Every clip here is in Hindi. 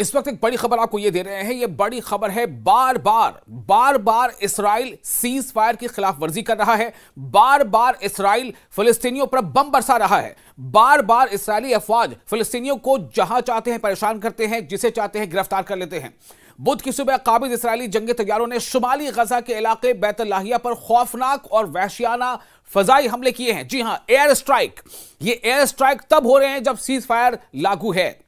इस वक्त एक बड़ी खबर आपको ये दे रहे हैं। ये बड़ी खबर है, बार बार इस्राइल सीज फायर की खिलाफ वर्जी कर रहा है। बार बार इस्राइल फिलिस्तीनियों पर बम बरसा रहा है। बार बार इस्राएली अफवाज फिलिस्तीनियों को जहां चाहते हैं परेशान करते हैं, जिसे चाहते हैं गिरफ्तार कर लेते हैं। बुध की सुबह काबिज इस्राएली जंगी तैयारों ने शुमाली गजा के इलाके बैतुल्लाहिया पर खौफनाक और वहशियाना फजाई हमले किए हैं। जी हां, एयर स्ट्राइक। ये एयर स्ट्राइक तब हो रहे हैं जब सीज फायर लागू है,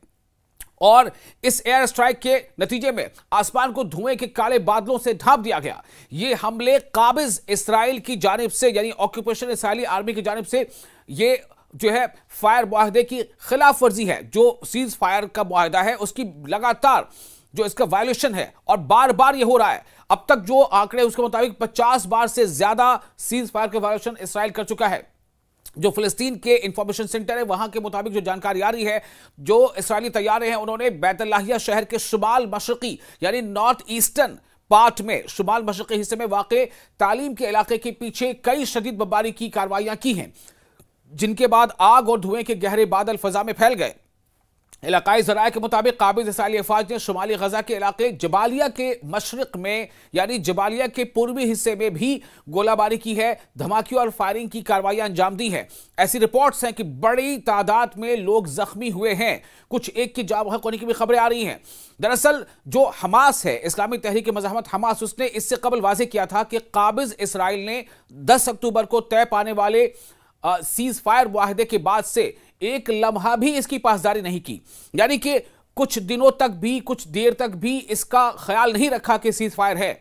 और इस एयर स्ट्राइक के नतीजे में आसमान को धुएं के काले बादलों से ढांप दिया गया। ये हमले काबिज इस्राएल की जानिब से, यानी ऑक्यूपेशन इस्राएली आर्मी की जानिब से, ये जो है फायर मुआहदे की खिलाफ वर्जी है। जो सीज फायर का मुआहदा है उसकी लगातार जो इसका वायलेशन है, और बार बार ये हो रहा है। अब तक जो आंकड़े उसके मुताबिक 50 बार से ज्यादा सीज फायर का वायलेशन इस्राएल कर चुका है। जो फिलिस्तीन के इंफॉर्मेशन सेंटर है वहां के मुताबिक जो जानकारी आ रही है, जो इस्राएली तैयारे हैं उन्होंने बैतुल्लाहिया शहर के शुमाल मशरकी यानी नॉर्थ ईस्टर्न पार्ट में, शुमाल मशरकी हिस्से में वाक़े तालीम के इलाके के पीछे कई शदीद बमबारी की कार्रवाइयां की हैं, जिनके बाद आग और धुएं के गहरे बादल फजा में फैल गए। इलाकाई ज़राए के मुताबिक काबिज इस्राएली अफवाज ने शुमाली गजा के इलाके जबालिया के मशरिक में, यानी जबालिया के पूर्वी हिस्से में भी गोलाबारी की है, धमाके और फायरिंग की कार्रवाइयां अंजाम दी हैं। ऐसी रिपोर्ट्स हैं कि बड़ी तादाद में लोग जख्मी हुए हैं। कुछ एक की जान बहक होने की भी खबरें आ रही हैं। दरअसल जो हमास है, इस्लामी तहरीक मज़ाहमत हमास, उसने इससे कबल वाज़ेह किया था कि काबिज इस्राएल ने 10 अक्टूबर को तय पाने वाले सीज फायर मुआहदे के बाद से एक लम्हा भी इसकी पासदारी नहीं की, यानी कि कुछ दिनों तक भी, कुछ देर तक भी इसका ख्याल नहीं रखा कि सीज फायर है।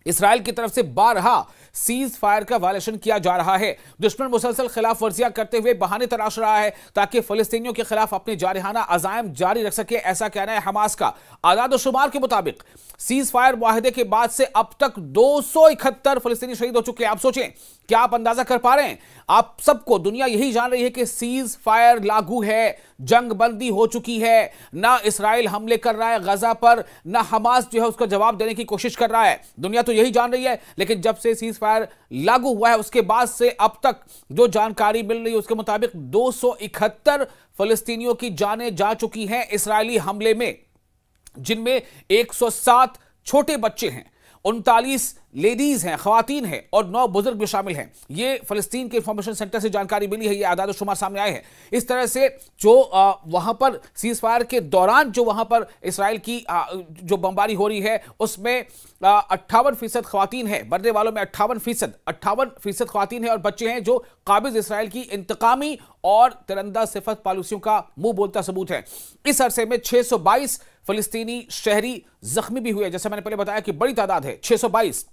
इस्राएल की तरफ से बारहा सीज फायर का वायलेशन किया जा रहा है। दुश्मन मुसलसल खिलाफ वर्जियां करते हुए बहाने तलाश रहा है ताकि फिलिस्तीनियों के खिलाफ अपने जारहाना अज़ाइम जारी रख सके, ऐसा कहना है हमास का। आदाद शुमार के मुताबिक सीज फायर मुआहदे के बाद से अब तक 271 फिलिस्तीनी शहीद हो चुके हैं। आप सोचें, क्या आप अंदाजा कर पा रहे हैं? आप सबको दुनिया यही जान रही है कि सीज फायर लागू है, जंग बंदी हो चुकी है। ना इस्राएल हमले कर रहा है गजा पर, ना हमास जो है उसका जवाब देने की कोशिश कर रहा है। दुनिया तो यही जान रही है, लेकिन जब से सीज फायर लागू हुआ है उसके बाद से अब तक जो जानकारी मिल रही है उसके मुताबिक 271 फिलिस्तीनियों की जानें जा चुकी हैं इस्राएली हमले में, जिनमें 107 छोटे बच्चे हैं, 39 लेडीज हैं, खवातीन हैं, और 9 बुजुर्ग भी शामिल हैं। ये फिलिस्तीन के इंफॉर्मेशन सेंटर से जानकारी मिली है, ये आदाद शुमार सामने आए हैं। इस तरह से जो वहां पर सीज फायर के दौरान जो वहां पर इस्राएल की जो बमबारी हो रही है उसमें 58% खवातीन है, मरने वालों में 58% खवातीन है और बच्चे हैं, जो काबिज इस्राएल की इंतकामी और तिरंदा सिफत पॉलिसियों का मुंह बोलता सबूत है। इस अरसे में 622 फिलिस्तीनी शहरी जख्मी भी हुए। जैसे मैंने पहले बताया कि बड़ी तादाद है, 622,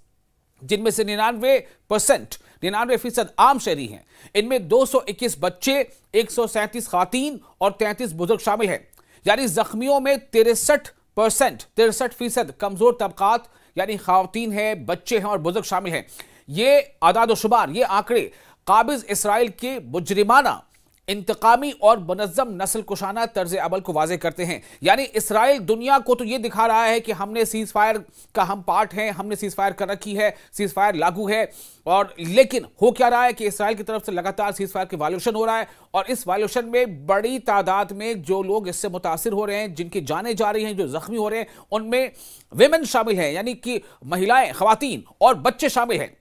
जिनमें से 99% आम शहरी हैं। इनमें 221 बच्चे, 137 खातीन और 33 बुजुर्ग शामिल हैं। यानी जख्मियों में 63% कमजोर तबकात यानी खातीन है, बच्चे हैं और बुजुर्ग शामिल हैं। ये आदाद शुमार, ये आंकड़े काबिज इस्राएल के मुजरिमाना, इंतकामी और मुनज़्ज़म नस्ल कुशाना तर्ज अमल को वाज़ेह करते हैं। यानी इस्राएल दुनिया को तो ये दिखा रहा है कि हमने सीज फायर का हम पार्ट हैं, हमने सीज फायर कर रखी है, सीज फायर लागू है, और लेकिन हो क्या रहा है कि इस्राएल की तरफ से लगातार सीज फायर के वायलेशन हो रहा है, और इस वायलेशन में बड़ी तादाद में जो लोग इससे मुतासिर हो रहे हैं, जिनकी जानें जा रही हैं, जो जख्मी हो रहे हैं, उनमें विमेन शामिल हैं, यानी कि महिलाएं, खवातीन और बच्चे शामिल हैं।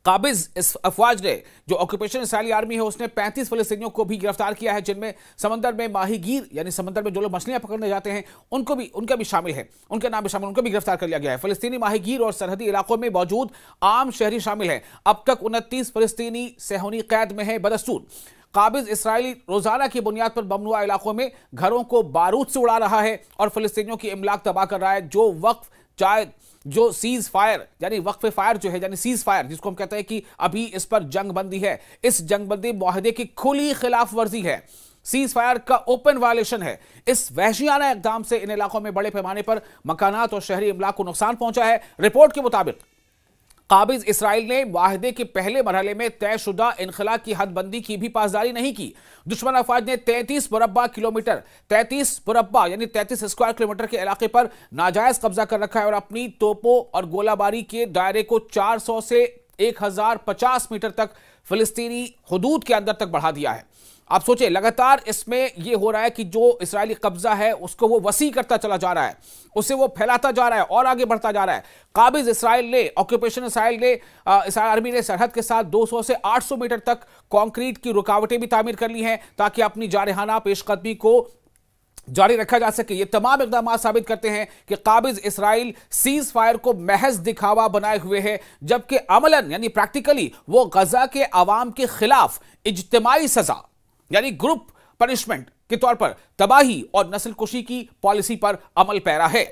काबिज इस अफवाज ने, जो ऑक्यूपेशन इस्राएली आर्मी है, उसने 35 फिलिस्तीनियों को भी गिरफ्तार किया है, जिनमें समंदर में माहीगीर यानी समंदर में जो लोग मछलियां पकड़ने जाते हैं उनका भी शामिल है, उनके नाम भी शामिल, उनको भी गिरफ्तार कर लिया गया है। फिलिस्तीनी माहीगीर और सरहदी इलाकों में मौजूद आम शहरी शामिल हैं। अब तक 29 फिलिस्तीनी सेहूनी कैद में है। बदस्तूर काबिज इस्राएली रोजाना की बुनियाद पर ममनुआ इलाकों में घरों को बारूद से उड़ा रहा है और फिलिस्तीनियों की इमलाक तबाह कर रहा है। जो वक्फ चाहे जो सीज फायर यानी वक्फ फायर जो है, यानी सीज फायर जिसको हम कहते हैं कि अभी इस पर जंग बंदी है, इस जंग बंदी मुआहदे की खुली खिलाफ वर्जी है, सीज फायर का ओपन वायलेशन है। इस वहशियाना इक़दाम से इन इलाकों में बड़े पैमाने पर मकानात और शहरी इमलाक को नुकसान पहुंचा है। रिपोर्ट के मुताबिक काबिज इस्राएल ने मुआहदे के पहले मरहले में तयशुदा इनखला की हदबंदी की भी पासदारी नहीं की। दुश्मन अफवाज ने 33 मुरब्बा किलोमीटर, 33 मुरब्बा यानी 33 स्क्वायर किलोमीटर के इलाके पर नाजायज कब्जा कर रखा है और अपनी तोपों और गोलाबारी के दायरे को 400 से 1050 मीटर तक फिलिस्तीनी हुदूद के अंदर तक बढ़ा दिया है। आप सोचिए, लगातार इसमें यह हो रहा है कि जो इस्राएली कब्जा है उसको वो वसी करता चला जा रहा है, उसे वो फैलाता जा रहा है और आगे बढ़ता जा रहा है। काबिज इसराइल ने, ऑक्यूपेशन इसराइल ने, इसराइल आर्मी ने सरहद के साथ 200 से 800 मीटर तक कंक्रीट की रुकावटें भी तामीर कर ली हैं ताकि अपनी जारहाना पेशकदमी को जारी रखा जा सके। ये तमाम इकदाम साबित करते हैं कि काबिज इसराइल सीज फायर को महज दिखावा बनाए हुए है, जबकि अमलन यानी प्रैक्टिकली वो गजा के अवाम के खिलाफ इज्तिमाई सजा यानी ग्रुप पनिशमेंट के तौर पर तबाही और नस्लकुशी की पॉलिसी पर अमल पैरा है।